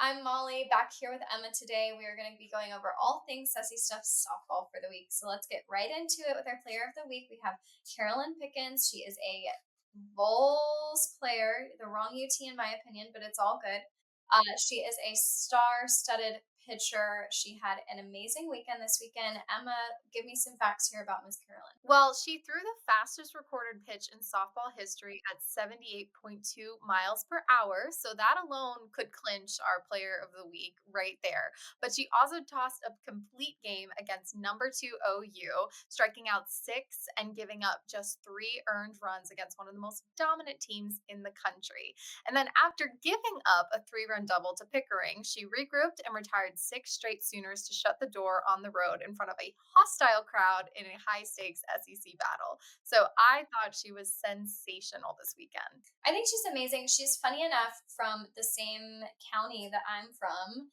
I'm Molly, back here with Emma today. We are going to be going over all things Sussy Stuff softball for the week. So let's get right into it with our player of the week. We have Karlyn Pickens. She is a Vols player, the wrong UT in my opinion, but it's all good. She is a star-studded pitcher. She had an amazing weekend this weekend. Emma, give me some facts here about Miss Karlyn. Well, she threw the fastest recorded pitch in softball history at 78.2 miles per hour. So that alone could clinch our player of the week right there. But she also tossed a complete game against number two OU, striking out six and giving up just three earned runs against one of the most dominant teams in the country. And then after giving up a 3-run double to Pickering, she regrouped and retired six straight Sooners to shut the door on the road in front of a hostile crowd in a high stakes SEC battle. So I thought she was sensational this weekend. I think she's amazing. She's funny enough from the same county that I'm from.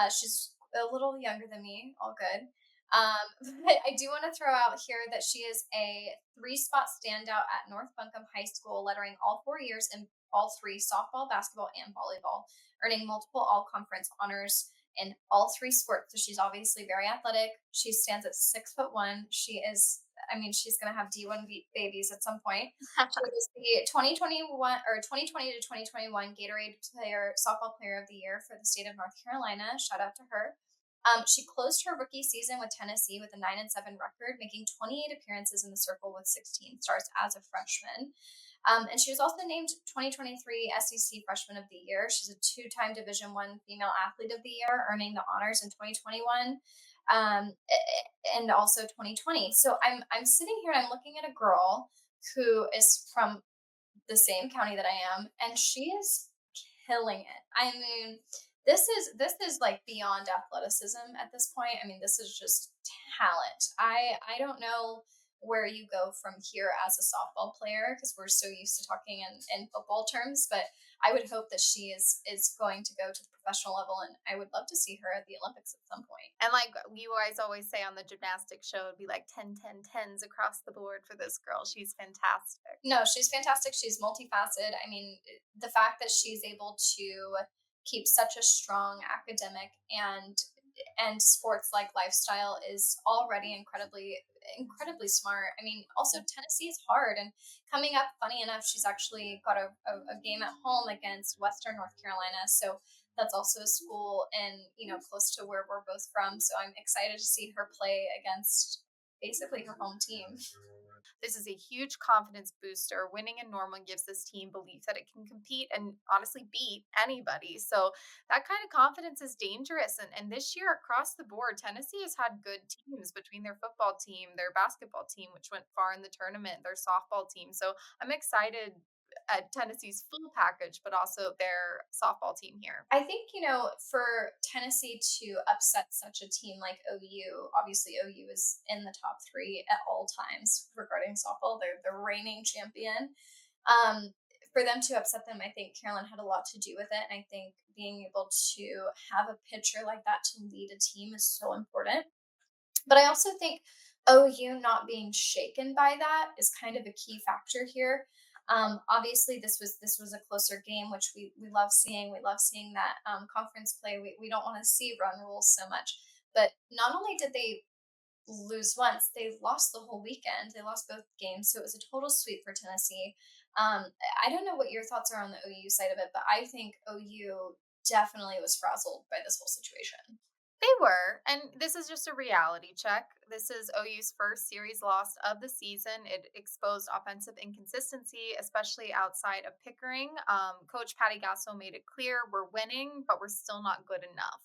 She's a little younger than me, all good. But I do want to throw out here that she is a three-spot standout at North Buncombe High School, lettering all 4 years in all three softball, basketball, and volleyball, earning multiple all-conference honors in all three sports. So she's obviously very athletic. She stands at 6'1". She is, I mean, she's going to have D1 babies at some point. She was the 2021 or 2020 to 2021 Gatorade softball player of the year for the state of North Carolina. Shout out to her. She closed her rookie season with Tennessee with a 9-7 record, making 28 appearances in the circle with 16 starts as a freshman. And she was also named 2023 SEC Freshman of the Year. She's a two-time Division One Female Athlete of the Year, earning the honors in 2021 and also 2020. So I'm sitting here and I'm looking at a girl who is from the same county that I am, and she is killing it. I mean, this is like beyond athleticism at this point. I mean, this is just talent. I don't know where you go from here as a softball player because we're so used to talking in football terms, but I would hope that she is going to go to the professional level, and I would love to see her at the Olympics at some point. And like you guys always say on the gymnastics show, it'd be like 10, 10, tens across the board for this girl. She's fantastic. No, she's fantastic. She's multifaceted. I mean, the fact that she's able to keep such a strong academic and sports like lifestyle is already incredibly smart. I mean, also Tennessee is hard and coming up. Funny enough, she's actually got a game at home against Western North Carolina. So that's also a school and close to where we're both from. So I'm excited to see her play against basically her home team. This is a huge confidence booster. Winning in Norman gives this team belief that it can compete and honestly beat anybody. So that kind of confidence is dangerous. And this year, across the board, Tennessee has had good teams between their football team, their basketball team, which went far in the tournament, their softball team. So I'm excited at Tennessee's full package, but also their softball team here. I think, for Tennessee to upset such a team like OU, obviously OU is in the top three at all times regarding softball. They're the reigning champion. Um, for them to upset them, I think Carolyn had a lot to do with it. And I think being able to have a pitcher like that to lead a team is so important. But I also think OU not being shaken by that is kind of a key factor here. Obviously, this was a closer game, which we love seeing. We love seeing that conference play. We don't want to see run rules so much. But not only did they lose once, they lost the whole weekend. They lost both games, so it was a total sweep for Tennessee. I don't know what your thoughts are on the OU side of it, but I think OU definitely was frazzled by this whole situation. They were, and this is just a reality check. This is OU's first series loss of the season. It exposed offensive inconsistency, especially outside of Pickering. Coach Patty Gasso made it clear we're winning, but we're still not good enough.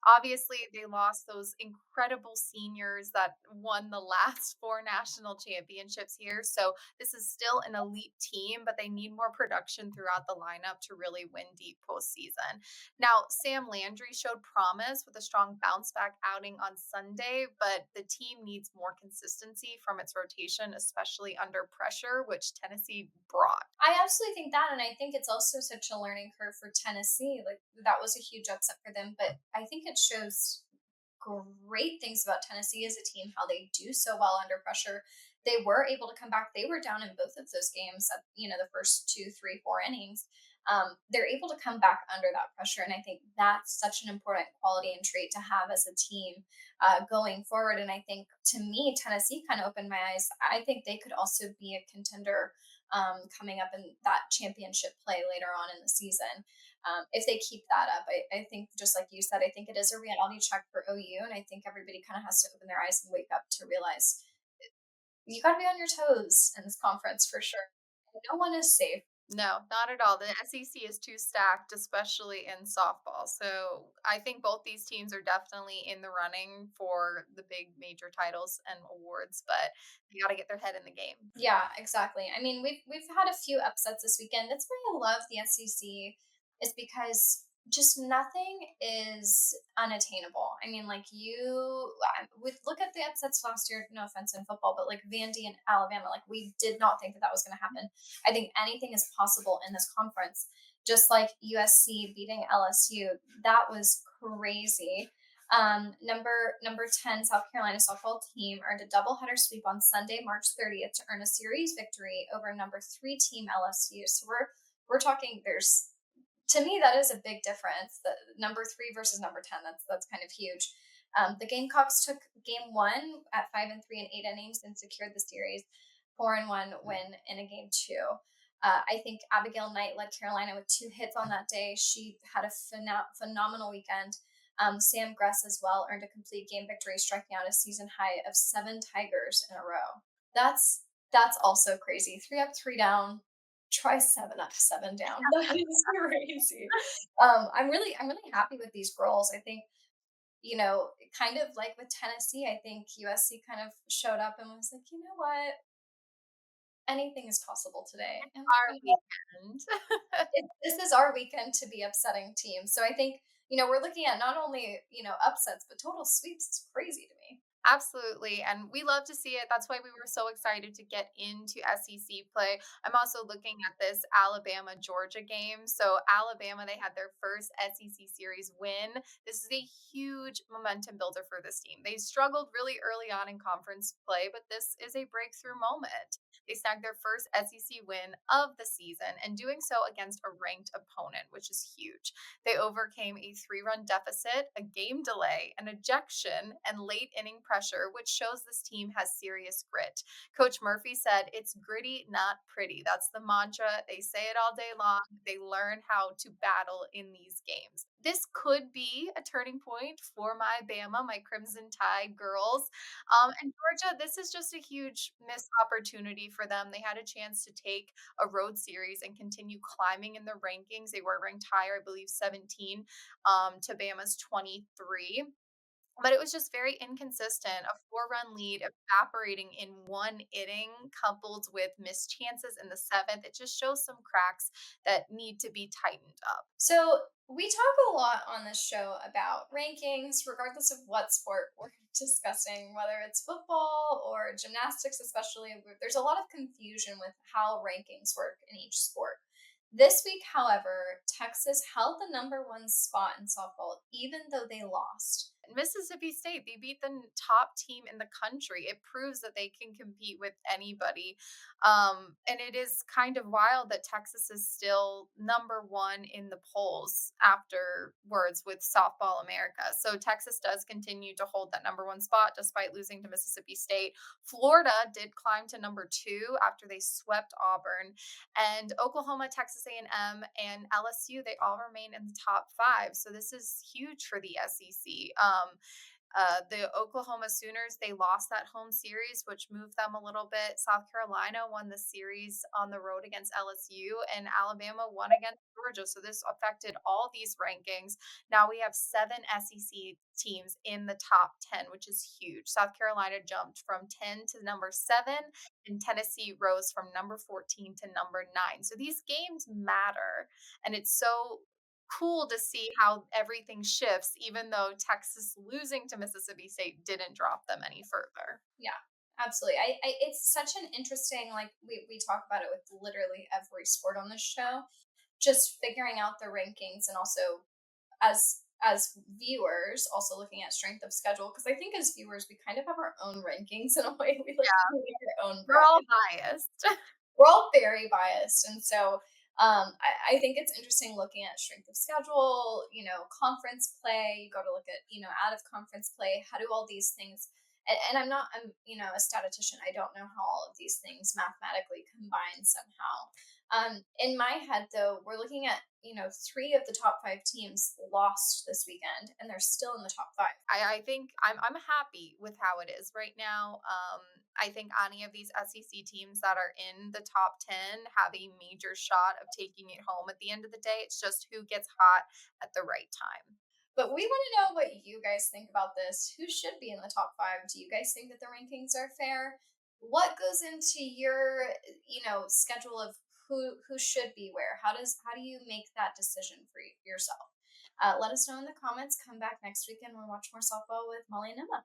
Obviously, they lost those incredible seniors that won the last four national championships here. So this is still an elite team, but they need more production throughout the lineup to really win deep postseason. Now, Sam Landry showed promise with a strong bounce back outing on Sunday, but the team needs more consistency from its rotation, especially under pressure, which Tennessee brought. I absolutely think that, and I think it's also such a learning curve for Tennessee. Like that was a huge upset for them, but I think it shows great things about Tennessee as a team, how they do so well under pressure. They were able to come back. They were down in both of those games at the first two, three, 4 innings. they're able to come back under that pressure. And I think that's such an important quality and trait to have as a team going forward. And I think to me, Tennessee kind of opened my eyes. I think they could also be a contender coming up in that championship play later on in the season. If they keep that up, I think just like you said, I think it is a reality check for OU, and I think everybody kind of has to open their eyes and wake up to realize you got to be on your toes in this conference for sure. No one is safe. No, not at all. The SEC is too stacked, especially in softball. So I think both these teams are definitely in the running for the big major titles and awards, but they got to get their head in the game. Yeah, exactly. I mean, we've had a few upsets this weekend. That's why I love the SEC, is because just nothing is unattainable. I mean, like with look at the upsets last year. No offense in football, but like Vandy and Alabama, like we did not think that that was going to happen. I think anything is possible in this conference. Just like USC beating LSU, that was crazy. Number 10, South Carolina softball team earned a doubleheader sweep on Sunday, March 30th, to earn a series victory over number 3 team LSU. So we're talking. There's To me that is a big difference. The number 3 versus number 10. That's kind of huge. The Gamecocks took game one at 5-3 in 8 innings and secured the series 4-1 win in a game 2. I think Abigail Knight led Carolina with 2 hits on that day. She had a phenomenal weekend. Sam Gress as well earned a complete game victory, striking out a season high of 7 Tigers in a row. That's also crazy. 3 up, 3 down. Try 7 up, 7 down. That is crazy. I'm really happy with these girls. I think kind of like with Tennessee. I think USC kind of showed up and was like, you know what, anything is possible today. And Our weekend. this is our weekend to be upsetting teams. So I think, we're looking at not only, upsets, but total sweeps is crazy to me. Absolutely, and we love to see it. That's why we were so excited to get into SEC play. I'm also looking at this Alabama-Georgia game. So Alabama, they had their first SEC series win. This is a huge momentum builder for this team. They struggled really early on in conference play, but this is a breakthrough moment. They snagged their first SEC win of the season and doing so against a ranked opponent, which is huge. They overcame a 3-run deficit, a game delay, an ejection, and late inning pressure, which shows this team has serious grit. Coach Murphy said, "It's gritty, not pretty." That's the mantra. They say it all day long. They learn how to battle in these games. This could be a turning point for my Bama, my Crimson Tide girls. And Georgia, this is just a huge missed opportunity for them. They had a chance to take a road series and continue climbing in the rankings. They were ranked higher, I believe 17 to Bama's 23. But it was just very inconsistent. A 4-run lead evaporating in 1 inning, coupled with missed chances in the seventh. It just shows some cracks that need to be tightened up. So we talk a lot on this show about rankings, regardless of what sport we're discussing, whether it's football or gymnastics, especially. There's a lot of confusion with how rankings work in each sport. This week, however, Texas held the number 1 spot in softball, even though they lost. Mississippi State, they beat the top team in the country. It proves that they can compete with anybody. And it is kind of wild that Texas is still number 1 in the polls afterwards with Softball America. So Texas does continue to hold that number 1 spot despite losing to Mississippi State. Florida did climb to number 2 after they swept Auburn. And Oklahoma, Texas A&M, and LSU, they all remain in the top 5. So this is huge for the SEC. The Oklahoma Sooners, they lost that home series, which moved them a little bit. South Carolina won the series on the road against LSU, and Alabama won against Georgia. So this affected all these rankings. Now we have 7 SEC teams in the top 10, which is huge. South Carolina jumped from 10 to number 7, and Tennessee rose from number 14 to number 9. So these games matter, and it's so cool to see how everything shifts, even though Texas losing to Mississippi State didn't drop them any further. Yeah, absolutely. It's such an interesting, like we talk about it with literally every sport on this show, just figuring out the rankings, and also as viewers also looking at strength of schedule, because I think as viewers we kind of have our own rankings in a way. We like Yeah, create our own we're all bracket. biased. We're all very biased, and so I think it's interesting looking at strength of schedule, conference play. You got to look at, out of conference play. How do all these things? And I'm, a statistician. I don't know how all of these things mathematically combine somehow. In my head, though, we're looking at, three of the top five teams lost this weekend, and they're still in the top five. I think I'm happy with how it is right now. I think any of these SEC teams that are in the top 10 have a major shot of taking it home at the end of the day. It's just who gets hot at the right time. But we want to know what you guys think about this. Who should be in the top five? Do you guys think that the rankings are fair? What goes into your, schedule of who should be where? How do you make that decision for yourself? Let us know in the comments. Come back next week and we'll watch more softball with Molly and Emma.